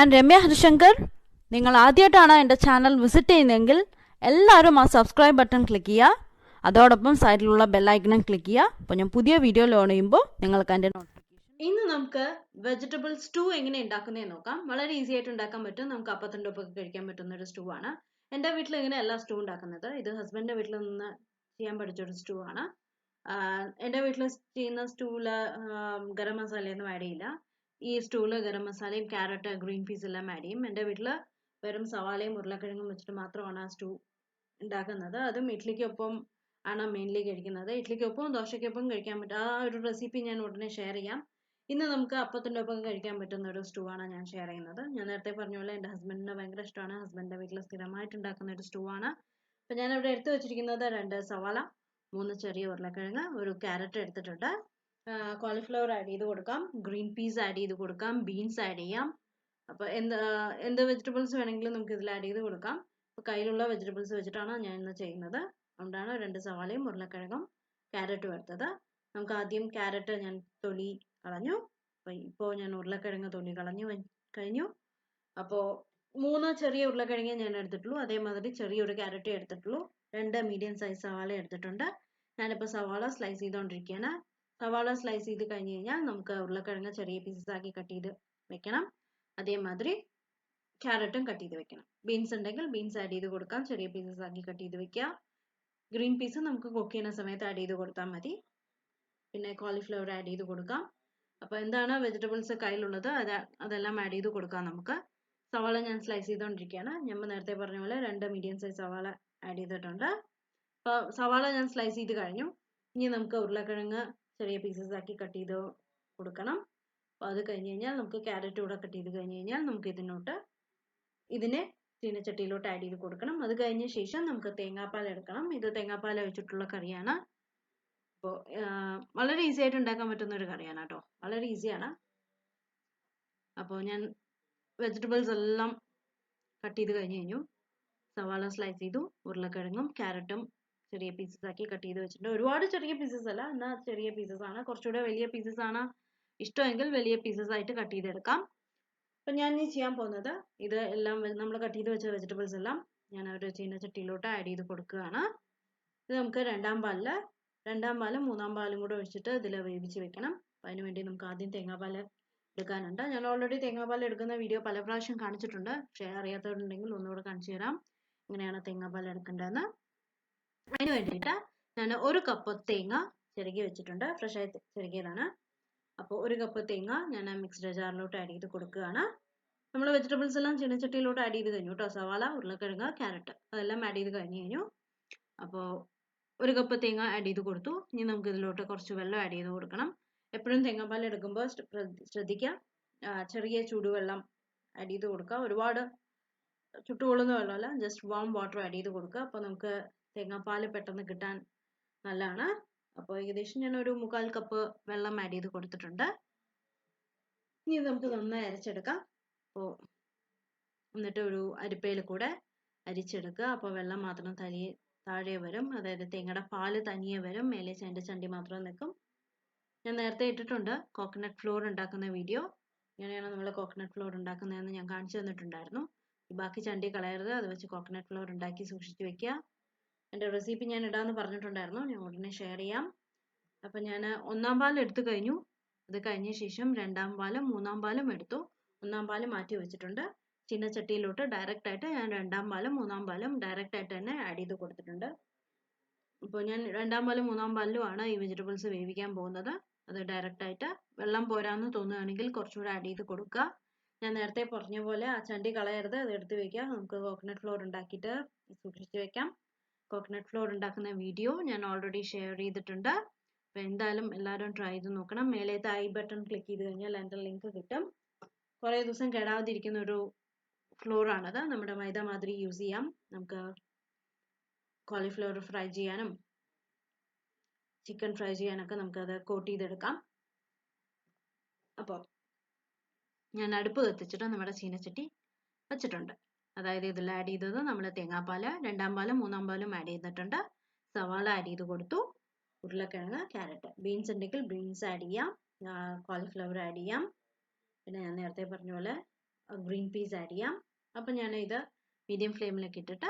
ഞാൻ രമ്യ ഹരിശങ്കർ. നിങ്ങൾ ആദ്യമായിട്ടാണ് എൻ്റെ ചാനൽ വിസിറ്റ് ചെയ്യുന്നതെങ്കിൽ എല്ലാവരും ആ സബ്സ്ക്രൈബ് ബട്ടൺ ക്ലിക്ക് ചെയ്യുക. അതോടൊപ്പം സൈഡിലുള്ള ബെല്ലൈക്കണും ക്ലിക്ക് ചെയ്യുക. അപ്പോൾ ഞാൻ പുതിയ വീഡിയോ ലോൺ ചെയ്യുമ്പോൾ നിങ്ങൾക്ക് എൻ്റെ നോട്ടിഫിക്കേഷൻ. ഇന്ന് നമുക്ക് വെജിറ്റബിൾ സ്റ്റൂ എങ്ങനെ ഉണ്ടാക്കുന്നതെന്ന് നോക്കാം. വളരെ ഈസി ആയിട്ട് ഉണ്ടാക്കാൻ പറ്റും. നമുക്ക് അപ്പത്തിൻ്റെ ഒപ്പം കഴിക്കാൻ പറ്റുന്ന ഒരു സ്റ്റൂ ആണ്. എൻ്റെ വീട്ടിൽ ഇങ്ങനെയല്ല സ്റ്റൂ ഉണ്ടാക്കുന്നത്. ഇത് ഹസ്ബൻഡിൻ്റെ വീട്ടിൽ നിന്ന് ചെയ്യാൻ പഠിച്ചൊരു സ്റ്റൂ ആണ്. എൻ്റെ വീട്ടിൽ ചെയ്യുന്ന സ്റ്റൂവില് ഗരം മസാലയൊന്നും ആഡ് ചെയ്യില്ല. ഈ സ്റ്റൂവിൽ ഗരം മസാലയും ക്യാരറ്റ് ഗ്രീൻ പീസ് എല്ലാം ആഡ് ചെയ്യും. എൻ്റെ വീട്ടിൽ വെറും സവാളയും ഉരുളക്കിഴങ്ങും വെച്ചിട്ട് മാത്രമാണ് ആ സ്റ്റൂ ഉണ്ടാക്കുന്നത്. അതും ഇഡ്ലിക്കൊപ്പം ആണ് മെയിൻലി കഴിക്കുന്നത്. ഇഡ്ലിക്കൊപ്പം ദോശയ്ക്കൊപ്പം കഴിക്കാൻ പറ്റും. ആ ഒരു റെസിപ്പി ഞാൻ ഉടനെ ഷെയർ ചെയ്യാം. ഇന്ന് നമുക്ക് അപ്പത്തിൻ്റെ ഒപ്പം കഴിക്കാൻ പറ്റുന്ന ഒരു സ്റ്റൂ ആണ് ഞാൻ ഷെയർ ചെയ്യുന്നത്. ഞാൻ നേരത്തെ പറഞ്ഞ പോലെ എൻ്റെ ഹസ്ബൻഡിന് ഭയങ്കര ഇഷ്ടമാണ്. ഹസ്ബൻഡിൻ്റെ വീട്ടിൽ സ്ഥിരമായിട്ട് ഉണ്ടാക്കുന്ന ഒരു സ്റ്റൂ ആണ്. അപ്പം ഞാനിവിടെ എടുത്തു വെച്ചിരിക്കുന്നത് 2 സവാള, 3 ചെറിയ ഉരുളക്കിഴങ്ങ്, ഒരു ക്യാരറ്റ് എടുത്തിട്ടുണ്ട്. കോളിഫ്ലവർ ആഡ് ചെയ്ത് കൊടുക്കാം, ഗ്രീൻ പീസ് ആഡ് ചെയ്ത് കൊടുക്കാം, ബീൻസ് ആഡ് ചെയ്യാം. അപ്പോൾ എന്ത് വെജിറ്റബിൾസ് വേണമെങ്കിലും നമുക്ക് ഇതിൽ ആഡ് ചെയ്ത് കൊടുക്കാം. അപ്പോൾ കയ്യിലുള്ള വെജിറ്റബിൾസ് വെച്ചിട്ടാണ് ഞാൻ ഇന്ന് ചെയ്യുന്നത്. അതുകൊണ്ടാണ് 2 സവാളയും ഉരുളക്കിഴങ്ങും ക്യാരറ്റും എടുത്തത്. നമുക്ക് ആദ്യം ക്യാരറ്റ് ഞാൻ തൊലി കളഞ്ഞു. അപ്പോൾ ഇപ്പോൾ ഞാൻ ഉരുളക്കിഴങ്ങ് തൊലി കഴിഞ്ഞു. അപ്പോൾ 3 ചെറിയ ഉരുളക്കിഴങ്ങേ ഞാൻ എടുത്തിട്ടുള്ളൂ. അതേമാതിരി ചെറിയൊരു ക്യാരറ്റേ എടുത്തിട്ടുള്ളൂ. 2 മീഡിയം സൈസ് സവാള എടുത്തിട്ടുണ്ട്. ഞാനിപ്പോൾ സവാള സ്ലൈസ് ചെയ്തുകൊണ്ടിരിക്കുകയാണ്. സവാള സ്ലൈസ് ചെയ്ത് കഴിഞ്ഞ് കഴിഞ്ഞാൽ നമുക്ക് ഉരുളക്കിഴങ്ങ് ചെറിയ പീസസ് ആക്കി കട്ട് ചെയ്ത് വെക്കണം. അതേമാതിരി ക്യാരറ്റും കട്ട് ചെയ്ത് വെക്കണം. ബീൻസ് ഉണ്ടെങ്കിൽ ബീൻസ് ആഡ് ചെയ്ത് കൊടുക്കാം, ചെറിയ പീസസ് ആക്കി കട്ട് ചെയ്ത് വെക്കുക. ഗ്രീൻ പീസ് നമുക്ക് കുക്ക് ചെയ്യുന്ന സമയത്ത് ആഡ് ചെയ്ത് കൊടുത്താൽ മതി. പിന്നെ കോളിഫ്ലവർ ആഡ് ചെയ്ത് കൊടുക്കാം. അപ്പോൾ എന്താണ് വെജിറ്റബിൾസ് കയ്യിലുള്ളത് അതെല്ലാം ആഡ് ചെയ്ത് കൊടുക്കാം നമുക്ക്. സവാള ഞാൻ സ്ലൈസ് ചെയ്തുകൊണ്ടിരിക്കുകയാണ്. ഞാൻ നേരത്തെ പറഞ്ഞ പോലെ 2 മീഡിയം സൈസ് സവാള ആഡ് ചെയ്തിട്ടുണ്ട്. അപ്പോൾ സവാള ഞാൻ സ്ലൈസ് ചെയ്ത് കഴിഞ്ഞു. ഇനി നമുക്ക് ഉരുളക്കിഴങ്ങ് ചെറിയ പീസസ് ആക്കി കട്ട് ചെയ്ത് കൊടുക്കണം. അപ്പോൾ അത് കഴിഞ്ഞ് കഴിഞ്ഞാൽ നമുക്ക് ക്യാരറ്റ് കൂടെ കട്ട് ചെയ്ത് കഴിഞ്ഞ് കഴിഞ്ഞാൽ നമുക്ക് ഇതിനെ ചീനച്ചട്ടിയിലോട്ട് ആഡ് ചെയ്ത് കൊടുക്കണം. അത് കഴിഞ്ഞ ശേഷം നമുക്ക് തേങ്ങാപ്പാൽ എടുക്കണം. ഇത് തേങ്ങാപ്പാൽ ഒഴിച്ചിട്ടുള്ള കറിയാണ്. അപ്പോൾ വളരെ ഈസി ആയിട്ട് ഉണ്ടാക്കാൻ പറ്റുന്ന ഒരു കറിയാണ് കേട്ടോ. വളരെ ഈസിയാണ്. അപ്പോൾ ഞാൻ വെജിറ്റബിൾസ് എല്ലാം കട്ട് ചെയ്ത് കഴിഞ്ഞു. സവാള സ്ലൈസ് ചെയ്തു, ഉരുളക്കിഴങ്ങും ക്യാരറ്റും ചെറിയ പീസസ് ആക്കി കട്ട് ചെയ്ത് വെച്ചിട്ടുണ്ട്. ഒരുപാട് ചെറിയ പീസസ് അല്ല, എന്നാൽ ചെറിയ പീസസ് ആണ്. കുറച്ചുകൂടെ വലിയ പീസസ് ആണ് ഇഷ്ടമെങ്കിൽ വലിയ പീസസ് ആയിട്ട് കട്ട് ചെയ്തെടുക്കാം. അപ്പം ഞാൻ ഇനി ചെയ്യാൻ പോകുന്നത് ഇത് എല്ലാം നമ്മൾ കട്ട് ചെയ്ത് വെച്ച വെജിറ്റബിൾസ് എല്ലാം ഞാൻ ഒരു ചീനച്ചട്ടിയിലോട്ട് ആഡ് ചെയ്ത് കൊടുക്കുകയാണ്. ഇത് നമുക്ക് രണ്ടാം പാലും മൂന്നാം പാലും കൂടെ ഒഴിച്ചിട്ട് ഇതിൽ വേവിച്ച് വെക്കണം. അപ്പം അതിന് വേണ്ടി നമുക്ക് ആദ്യം തേങ്ങാപ്പാൽ എടുക്കാനുണ്ട്. ഞാൻ ഓൾറെഡി തേങ്ങാപ്പാൽ എടുക്കുന്ന വീഡിയോ പല പ്രാവശ്യം കാണിച്ചിട്ടുണ്ട്. പക്ഷേ അറിയാത്തവരുണ്ടെങ്കിൽ ഒന്നുകൂടെ കാണിച്ചു തരാം എങ്ങനെയാണ് തേങ്ങാപ്പാൽ എടുക്കേണ്ടതെന്ന്. അതിന് വേണ്ടിയിട്ട് ഞാൻ 1 കപ്പ് തേങ്ങ ചിരകി വെച്ചിട്ടുണ്ട്. ഫ്രഷ് ആയി ചിരകിയതാണ്. അപ്പോൾ 1 കപ്പ് തേങ്ങ ഞാൻ മിക്സ്ഡ് ജാറിലോട്ട് ആഡ് ചെയ്ത് കൊടുക്കുകയാണ്. നമ്മൾ വെജിറ്റബിൾസ് എല്ലാം ചീനച്ചട്ടിയിലോട്ട് ആഡ് ചെയ്ത് കഴിഞ്ഞു കേട്ടോ. സവാള, ഉരുളക്കിഴങ്ങ്, ക്യാരറ്റ് അതെല്ലാം ആഡ് ചെയ്ത് കഴിഞ്ഞു. അപ്പോൾ 1 കപ്പ് തേങ്ങ ആഡ് ചെയ്ത് കൊടുത്തു. ഇനി നമുക്ക് ഇതിലോട്ട് കുറച്ച് വെള്ളം ആഡ് ചെയ്ത് കൊടുക്കണം. എപ്പോഴും തേങ്ങാപ്പാൽ എടുക്കുമ്പോൾ ശ്രദ്ധിക്കുക, ചെറിയ ചൂടുവെള്ളം ആഡ് ചെയ്ത് കൊടുക്കുക. ഒരുപാട് ചുട്ടുകൊള്ളുന്ന വെള്ളമല്ല, ജസ്റ്റ് വാം വാട്ടർ ആഡ് ചെയ്ത് കൊടുക്കുക. അപ്പോൾ നമുക്ക് തേങ്ങാപ്പാൽ പെട്ടെന്ന് കിട്ടാൻ നല്ലതാണ്. അപ്പോൾ ഏകദേശം ഞാൻ ഒരു 1/4 കപ്പ് വെള്ളം ആഡ് ചെയ്ത് കൊടുത്തിട്ടുണ്ട്. ഇനി നമുക്ക് നന്നായി അരച്ചെടുക്കാം. അപ്പോൾ എന്നിട്ട് ഒരു അരിപ്പയിൽ കൂടെ അരിച്ചെടുക്കുക. അപ്പോൾ വെള്ളം മാത്രം താഴെ വരും, അതായത് തേങ്ങയുടെ പാല് തനിയെ വരും. മേലെ അതിൻ്റെ ചണ്ടി മാത്രം നിൽക്കും. ഞാൻ നേരത്തെ ഇട്ടിട്ടുണ്ട് കോക്കനട്ട് ഫ്ലോർ ഉണ്ടാക്കുന്ന വീഡിയോ. ഇങ്ങനെയാണ് നമ്മൾ കോക്കനട്ട് ഫ്ലോർ ഉണ്ടാക്കുന്നതെന്ന് ഞാൻ കാണിച്ചു തന്നിട്ടുണ്ടായിരുന്നു. ബാക്കി ചണ്ടി കളയരുത്, അത് വെച്ച് കോക്കനട്ട് ഫ്ലോർ ഉണ്ടാക്കി സൂക്ഷിച്ച് വെക്കുക. എൻ്റെ റെസിപ്പി ഞാൻ ഇടാമെന്ന് പറഞ്ഞിട്ടുണ്ടായിരുന്നു, ഞാൻ ഉടനെ ഷെയർ ചെയ്യാം. അപ്പം ഞാൻ 1-ാം പാൽ എടുത്തു കഴിഞ്ഞു. അത് കഴിഞ്ഞ ശേഷം 2-ാം പാലും 3-ാം പാലും എടുത്തു. 1-ാം പാല് മാറ്റി വെച്ചിട്ടുണ്ട്. ചീനച്ചട്ടിയിലോട്ട് ഡയറക്റ്റ് ആയിട്ട് ഞാൻ 2-ാം പാലും 3-ാം പാലും ഡയറക്റ്റ് ആയിട്ട് തന്നെ ആഡ് ചെയ്ത് കൊടുത്തിട്ടുണ്ട്. ഇപ്പോൾ ഞാൻ 2-ാം പാലും 3-ാം പാലിലുമാണ് ഈ വെജിറ്റബിൾസ് വേവിക്കാൻ പോകുന്നത്. അത് ഡയറക്റ്റ് ആയിട്ട് വെള്ളം പോരാന്ന് തോന്നുകയാണെങ്കിൽ കുറച്ചുകൂടെ ആഡ് ചെയ്ത് കൊടുക്കുക. ഞാൻ നേരത്തെ പറഞ്ഞ പോലെ ആ ചണ്ടി കളയരുത്, അത് എടുത്ത് വെക്കുക. നമുക്ക് കോക്കനട്ട് ഫ്ലോർ ഉണ്ടാക്കിയിട്ട് സൂക്ഷിച്ച് വെക്കാം. കോക്കനട്ട് ഫ്ലോർ ഉണ്ടാക്കുന്ന വീഡിയോ ഞാൻ ഓൾറെഡി ഷെയർ ചെയ്തിട്ടുണ്ട്. അപ്പോൾ എന്തായാലും എല്ലാവരും ട്രൈ ചെയ്ത് നോക്കണം. മേലേത്തെ ഐ ബട്ടൺ ക്ലിക്ക് ചെയ്ത് കഴിഞ്ഞാൽ എൻ്റെ ലിങ്ക് കിട്ടും. കുറേ ദിവസം കേടാവാതിരിക്കുന്ന ഒരു ഫ്ലോർ ആണത്. നമ്മുടെ മൈദ മാതിരി യൂസ് ചെയ്യാം. നമുക്ക് കോളിഫ്ലവർ ഫ്രൈ ചെയ്യാനും ചിക്കൻ ഫ്രൈ ചെയ്യാനൊക്കെ നമുക്കത് കോട്ട് ചെയ്തെടുക്കാം. അപ്പോൾ ഞാൻ അടുപ്പ് കത്തിച്ചിട്ട് നമ്മുടെ ചീനച്ചട്ടി വെച്ചിട്ടുണ്ട്. അതായത് ഇതിൽ ആഡ് ചെയ്തത് നമ്മൾ തേങ്ങാപ്പാൽ, 2-ാം പാലും 3-ാം പാലും ആഡ് ചെയ്തിട്ടുണ്ട്. സവാള ആഡ് ചെയ്ത് കൊടുത്തു, ഉരുളക്കിഴങ്ങ്, ക്യാരറ്റ്, ബീൻസ് ഉണ്ടെങ്കിൽ ബീൻസ് ആഡ് ചെയ്യാം, കോളിഫ്ലവർ ആഡ് ചെയ്യാം. പിന്നെ ഞാൻ നേരത്തെ പറഞ്ഞ പോലെ ഗ്രീൻ പീസ് ആഡ് ചെയ്യാം. അപ്പം ഞാൻ ഇത് മീഡിയം ഫ്ലെയിമിലേക്ക് ഇട്ടിട്ട്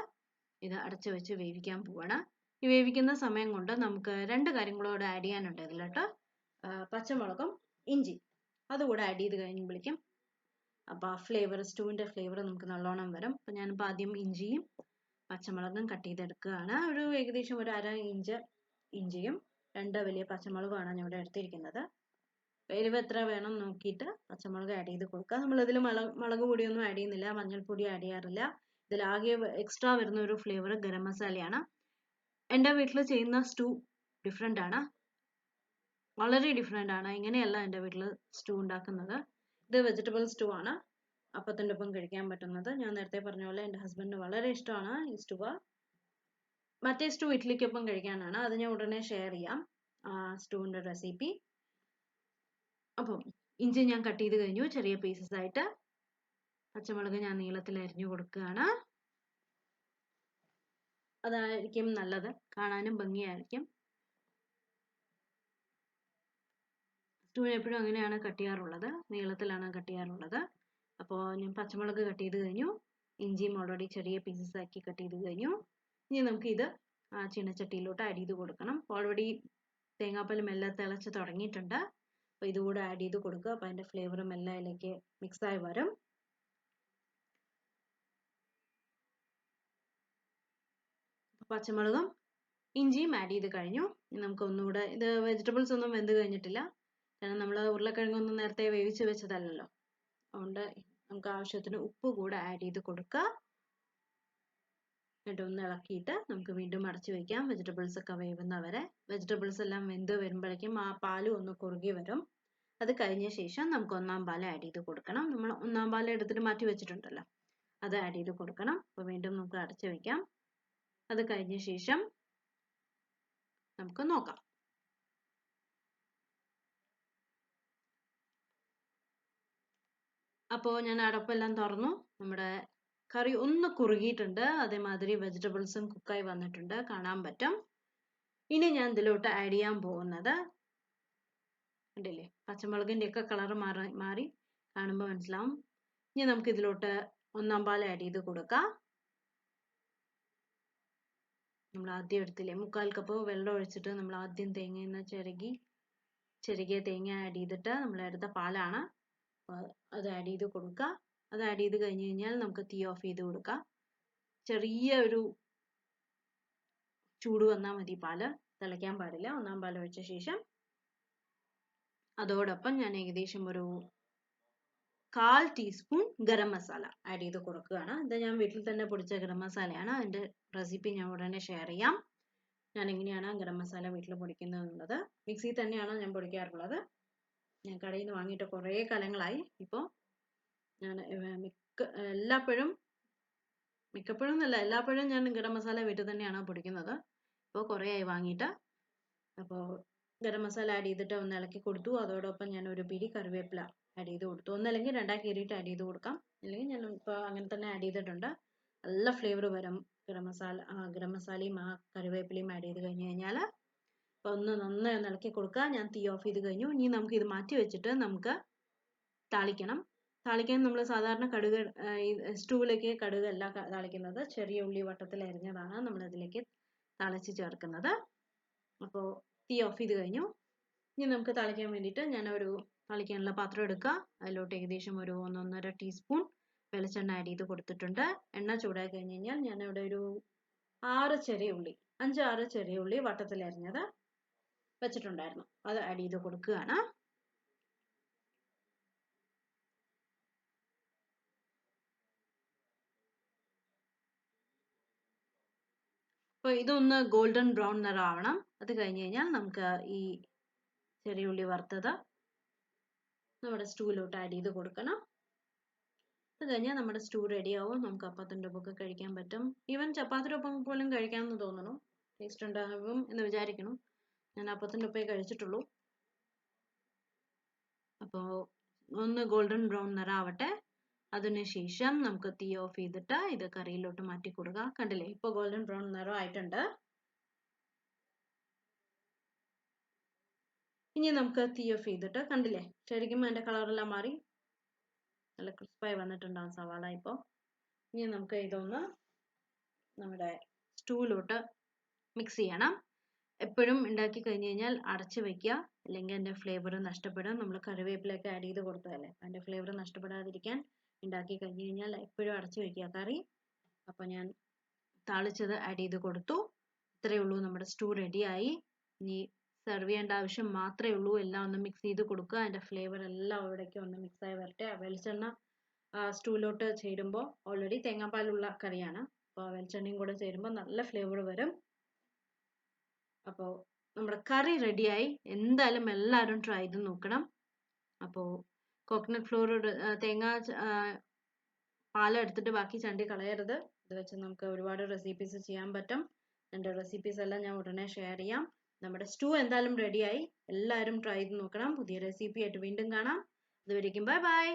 ഇത് അടച്ചു വെച്ച് വേവിക്കാൻ പോവാണ്. ഈ വേവിക്കുന്ന സമയം കൊണ്ട് നമുക്ക് 2 കാര്യങ്ങളോട് ആഡ് ചെയ്യാനുണ്ട് ഇതിൽ കേട്ടോ. പച്ചമുളകും ഇഞ്ചി അതുകൂടെ ആഡ് ചെയ്ത് കഴിയുമ്പോഴേക്കും അപ്പോൾ ആ ഫ്ലേവർ, സ്റ്റൂവിൻ്റെ ഫ്ലേവർ നമുക്ക് നല്ലോണം വരും. അപ്പം ഞാനിപ്പോൾ ആദ്യം ഇഞ്ചിയും പച്ചമുളകും കട്ട് ചെയ്തെടുക്കുകയാണ്. ഏകദേശം ഒരു 1/2 ഇഞ്ച് ഇഞ്ചിയും 2 വലിയ പച്ചമുളകുമാണ് ഞാൻ ഇവിടെ എടുത്തിരിക്കുന്നത്. എരിവ് എത്ര വേണം നോക്കിയിട്ട് പച്ചമുളക് ആഡ് ചെയ്ത് കൊടുക്കുക. നമ്മളിതിൽ മുളക് പൊടിയൊന്നും ആഡ് ചെയ്യുന്നില്ല, മഞ്ഞൾപ്പൊടി ആഡ് ചെയ്യാറില്ല. ഇതിലാകെ എക്സ്ട്രാ വരുന്ന ഒരു ഫ്ലേവർ ഗരം മസാലയാണ്. എൻ്റെ വീട്ടിൽ ചെയ്യുന്ന സ്റ്റൂ ഡിഫറെൻ്റ് ആണ്, വളരെ ഡിഫറെൻ്റ് ആണ്. ഇങ്ങനെയല്ല എൻ്റെ വീട്ടിൽ സ്റ്റൂ ഉണ്ടാക്കുന്നത്. ഇത് വെജിറ്റബിൾ സ്റ്റൂ ആണ്, അപ്പത്തിൻ്റെ ഒപ്പം കഴിക്കാൻ പറ്റുന്നത്. ഞാൻ നേരത്തെ പറഞ്ഞ പോലെ എൻ്റെ ഹസ്ബൻഡിന് വളരെ ഇഷ്ടമാണ് ഈ സ്റ്റൂവ്. മറ്റേ സ്റ്റൂ ഇഡ്ഡലിക്കൊപ്പം കഴിക്കാനാണ്, അത് ഞാൻ ഉടനെ ഷെയർ ചെയ്യാം സ്റ്റൂവിൻ്റെ റെസിപ്പി. അപ്പം ഇഞ്ചി ഞാൻ കട്ട് ചെയ്ത് കഴിഞ്ഞു ചെറിയ പീസസ് ആയിട്ട്. പച്ചമുളക് ഞാൻ നീളത്തിൽ അരിഞ്ഞു കൊടുക്കുകയാണ്. അതായിരിക്കും നല്ലത്, കാണാനും ഭംഗിയായിരിക്കും. സ്റ്റൂവിന് എപ്പോഴും അങ്ങനെയാണ് കട്ട് ചെയ്യാറുള്ളത്, നീളത്തിലാണ് കട്ട് ചെയ്യാറുള്ളത്. അപ്പോൾ ഞാൻ പച്ചമുളക് കട്ട് ചെയ്ത് കഴിഞ്ഞു, ഇഞ്ചിയും ഓൾറെഡി ചെറിയ പീസസ് ആക്കി കട്ട് ചെയ്ത് കഴിഞ്ഞു. ഇനി നമുക്കിത് ചീനച്ചട്ടിയിലോട്ട് ആഡ് ചെയ്ത് കൊടുക്കണം. ഓൾറെഡി തേങ്ങാപ്പാൽ മെല്ലെ തിളച്ച് തുടങ്ങിയിട്ടുണ്ട്. അപ്പോൾ ഇതുകൂടെ ആഡ് ചെയ്ത് കൊടുക്കുക. അപ്പോൾ അതിൻ്റെ ഫ്ലേവറും എല്ലാം അതിലേക്ക് മിക്സായി വരും. പച്ചമുളകും ഇഞ്ചിയും ആഡ് ചെയ്ത് കഴിഞ്ഞു. ഇനി നമുക്ക് ഒന്നുകൂടെ, ഇത് വെജിറ്റബിൾസ് ഒന്നും വെന്ത് കഴിഞ്ഞിട്ടില്ല, കാരണം നമ്മൾ ഉരുളക്കിഴങ്ങൊന്നും നേരത്തെ വേവിച്ച് വെച്ചതല്ലല്ലോ. അതുകൊണ്ട് നമുക്ക് ആവശ്യത്തിന് ഉപ്പ് കൂടെ ആഡ് ചെയ്ത് കൊടുക്കുക. എന്നിട്ട് ഒന്ന് ഇളക്കിയിട്ട് നമുക്ക് വീണ്ടും അടച്ചു വയ്ക്കാം, വെജിറ്റബിൾസ് ഒക്കെ വേവുന്നവരെ. വെജിറ്റബിൾസ് എല്ലാം വെന്ത് വരുമ്പോഴേക്കും ആ പാലും ഒന്ന് കുറുകി വരും. അത് കഴിഞ്ഞ ശേഷം നമുക്ക് 1-ാം പാൽ ആഡ് ചെയ്ത് കൊടുക്കണം. നമ്മൾ 1-ാം പാൽ എടുത്തിട്ട് മാറ്റി വെച്ചിട്ടുണ്ടല്ലോ, അത് ആഡ് ചെയ്ത് കൊടുക്കണം. അപ്പോൾ വീണ്ടും നമുക്ക് അടച്ചു വയ്ക്കാം. അത് കഴിഞ്ഞ ശേഷം നമുക്ക് നോക്കാം. അപ്പോൾ ഞാൻ അടപ്പെല്ലാം തുറന്നു. നമ്മുടെ കറി ഒന്ന് കുറുകിയിട്ടുണ്ട്, അതേമാതിരി വെജിറ്റബിൾസും കുക്കായി വന്നിട്ടുണ്ട്, കാണാൻ പറ്റും. ഇനി ഞാൻ ഇതിലോട്ട് ആഡ് ചെയ്യാൻ പോകുന്നത്, കണ്ടില്ലേ പച്ചമുളകിൻ്റെ ഒക്കെ കളർ മാറി കാണുമ്പോൾ മനസ്സിലാവും. ഇനി നമുക്ക് ഇതിലോട്ട് 1-ാം പാൽ ആഡ് ചെയ്ത് കൊടുക്കാം. നമ്മൾ ആദ്യം എടുത്തില്ലേ 3/4 കപ്പ് വെള്ളം ഒഴിച്ചിട്ട് നമ്മൾ ആദ്യം തേങ്ങയെന്ന് ചെറുകിയ തേങ്ങ ആഡ് ചെയ്തിട്ട് നമ്മൾ എടുത്ത പാലാണ്. അത് ആഡ് ചെയ്ത് കൊടുക്കുക. അത് ആഡ് ചെയ്ത് കഴിഞ്ഞ് കഴിഞ്ഞാൽ നമുക്ക് തീ ഓഫ് ചെയ്ത് കൊടുക്കാം. ചെറിയ ഒരു ചൂട് വന്നാൽ മതി, പാല് തിളയ്ക്കാൻ പാടില്ല. 1-ാം പാൽ ഒഴിച്ച ശേഷം അതോടൊപ്പം ഞാൻ ഏകദേശം ഒരു 1/4 ടീസ്പൂൺ ഗരം മസാല ആഡ് ചെയ്ത് കൊടുക്കുകയാണ്. ഇത് ഞാൻ വീട്ടിൽ തന്നെ പൊടിച്ച ഗരം മസാലയാണ്. അതിൻ്റെ റെസിപ്പി ഞാൻ ഉടനെ ഷെയർ ചെയ്യാം, ഞാൻ എങ്ങനെയാണ് ഗരം മസാല വീട്ടിൽ പൊടിക്കുന്നത് എന്നുള്ളത്. മിക്സിയിൽ തന്നെയാണ് ഞാൻ പൊടിക്കാറുള്ളത്. ഞാൻ കടയിൽ നിന്ന് വാങ്ങിയിട്ട് കുറേ കാലങ്ങളായി. ഇപ്പോൾ ഞാൻ മിക്കപ്പോഴും എന്നല്ല, എല്ലാപ്പോഴും ഞാൻ ഗരം മസാല വീട്ടിൽ തന്നെയാണ് പൊടിക്കുന്നത്. ഇപ്പോൾ കുറേ ആയി വാങ്ങിയിട്ട്. അപ്പോൾ ഗരം മസാല ആഡ് ചെയ്തിട്ട് ഒന്ന് ഇളക്കി കൊടുത്തു. അതോടൊപ്പം ഞാൻ ഒരു പിടി കറിവേപ്പില ആഡ് ചെയ്ത് കൊടുത്തു. ഒന്നല്ലെങ്കിൽ 2 കീറിയിട്ട് ആഡ് ചെയ്ത് കൊടുക്കാം, അല്ലെങ്കിൽ ഞാൻ ഇപ്പോൾ അങ്ങനെ തന്നെ ആഡ് ചെയ്തിട്ടുണ്ട്. നല്ല ഫ്ലേവർ വരും ഗരം മസാലയും ആ കറിവേപ്പിലയും ആഡ് ചെയ്ത് കഴിഞ്ഞ് കഴിഞ്ഞാൽ. അപ്പോൾ ഒന്ന് നന്നായി ഒന്ന് ഇളക്കി കൊടുക്കുക. ഞാൻ തീ ഓഫ് ചെയ്ത് കഴിഞ്ഞു. ഇനി നമുക്ക് ഇത് മാറ്റി വെച്ചിട്ട് നമുക്ക് താളിക്കണം. താളിക്കാൻ നമ്മൾ സാധാരണ കടുക്, സ്റ്റൂവിലേക്ക് കടുകല്ല താളിക്കുന്നത്, ചെറിയ ഉള്ളി വട്ടത്തിൽ അരിഞ്ഞതാണ് നമ്മൾ ഇതിലേക്ക് താളിച്ച് ചേർക്കുന്നത്. അപ്പോൾ തീ ഓഫ് ചെയ്ത് കഴിഞ്ഞു. ഇനി നമുക്ക് താളിക്കാൻ വേണ്ടിയിട്ട് താളിക്കാനുള്ള പാത്രം എടുക്കുക. അതിലോട്ട് ഏകദേശം ഒരു 1-1.5 ടീസ്പൂൺ വെളിച്ചെണ്ണ ആഡ് ചെയ്ത് കൊടുത്തിട്ടുണ്ട്. എണ്ണ ചൂടായി കഴിഞ്ഞ് കഴിഞ്ഞാൽ ഞാനിവിടെ ഒരു 5-6 ചെറിയ ഉള്ളി വട്ടത്തിൽ അരിഞ്ഞത് വെച്ചിട്ടുണ്ടായിരുന്നു, അത് ആഡ് ചെയ്ത് കൊടുക്കുകയാണ്. അപ്പോൾ ഇതൊന്ന് ഗോൾഡൻ ബ്രൗൺ നിറമാവണം. അത് കഴിഞ്ഞ് കഴിഞ്ഞാൽ നമുക്ക് ഈ ചെറിയ ഉള്ളി വറുത്തത് നമ്മുടെ സ്റ്റൂവിലോട്ട് ആഡ് ചെയ്ത് കൊടുക്കണം. അത് കഴിഞ്ഞാൽ നമ്മുടെ സ്റ്റൂ റെഡിയാവും. നമുക്ക് അപ്പത്തിൻ്റെ ഒപ്പമൊക്കെ കഴിക്കാൻ പറ്റും. ഈവൻ ചപ്പാത്തിയുടെ ഒപ്പം പോലും കഴിക്കാമെന്ന് തോന്നുന്നു. ടേസ്റ്റ് ഉണ്ടാകും എന്ന് വിചാരിക്കണം. ഞാൻ അപ്പത്തിൻ്റെ ഒപ്പമേ കഴിച്ചിട്ടുള്ളൂ. അപ്പോൾ ഒന്ന് ഗോൾഡൻ ബ്രൗൺ നിറമാവട്ടെ. അതിനുശേഷം നമുക്ക് തീ ഓഫ് ചെയ്തിട്ട് ഇത് കറിയിലോട്ട് മാറ്റി കൊടുക്കുക. കണ്ടില്ലേ, ഇപ്പോൾ ഗോൾഡൻ ബ്രൗൺ നിറം ആയിട്ടുണ്ട്. ഇനി നമുക്ക് തീ ഓഫ് ചെയ്തിട്ട്, കണ്ടില്ലേ ശരിക്കും അതിൻ്റെ കളറെല്ലാം മാറി. നല്ല ക്രിസ്പായി വന്നിട്ടുണ്ടാകും സവാള. ഇപ്പോൾ ഇനി നമുക്ക് ഇതൊന്ന് നമ്മുടെ സ്റ്റൂവിലോട്ട് മിക്സ് ചെയ്യണം. എപ്പോഴും ഉണ്ടാക്കി കഴിഞ്ഞ് കഴിഞ്ഞാൽ അടച്ച് വെക്കുക, അല്ലെങ്കിൽ അതിൻ്റെ ഫ്ലേവർ നഷ്ടപ്പെടും. നമ്മൾ കറിവേപ്പിലൊക്കെ ആഡ് ചെയ്ത് കൊടുത്തതല്ലേ, അതിൻ്റെ ഫ്ലേവർ നഷ്ടപ്പെടാതിരിക്കാൻ ഉണ്ടാക്കി കഴിഞ്ഞ് കഴിഞ്ഞാൽ എപ്പോഴും അടച്ച് വെക്കുക കറി. അപ്പോൾ ഞാൻ താളിച്ചത് ആഡ് ചെയ്ത് കൊടുത്തു. ഇത്രയേ ഉള്ളൂ, നമ്മുടെ സ്റ്റൂ റെഡിയായി. ഇനി സെർവ് ചെയ്യേണ്ട ആവശ്യം മാത്രമേ ഉള്ളൂ. എല്ലാം ഒന്ന് മിക്സ് ചെയ്ത് കൊടുക്കുക, അതിൻ്റെ ഫ്ലേവർ എല്ലാം അവിടേക്ക് ഒന്ന് മിക്സായി വരട്ടെ. വെളിച്ചെണ്ണ സ്റ്റൂവിലോട്ട് ചേരുമ്പോൾ ഓൾറെഡി തേങ്ങാപ്പാലുള്ള കറിയാണ്, അപ്പോൾ വെളിച്ചെണ്ണയും കൂടെ ചേരുമ്പോൾ നല്ല ഫ്ലേവർ വരും. അപ്പോൾ നമ്മുടെ കറി റെഡിയായി. എന്തായാലും എല്ലാവരും ട്രൈ ചെയ്ത് നോക്കണം. അപ്പോൾ കോക്കനട്ട് ഫ്ലോർ തേങ്ങ പാലെടുത്തിട്ട് ബാക്കി ചണ്ടി കളയരുത്. ഇത് വെച്ച് നമുക്ക് ഒരുപാട് റെസിപ്പീസ് ചെയ്യാൻ പറ്റും. എൻ്റെ റെസിപ്പീസ് എല്ലാം ഞാൻ ഉടനെ ഷെയർ ചെയ്യാം. നമ്മുടെ സ്റ്റൂ എന്തായാലും റെഡിയായി. എല്ലാവരും ട്രൈ ചെയ്ത് നോക്കണം. പുതിയ റെസിപ്പി ആയിട്ട് വീണ്ടും കാണാം. അതുവരേക്കും ബൈ ബൈ.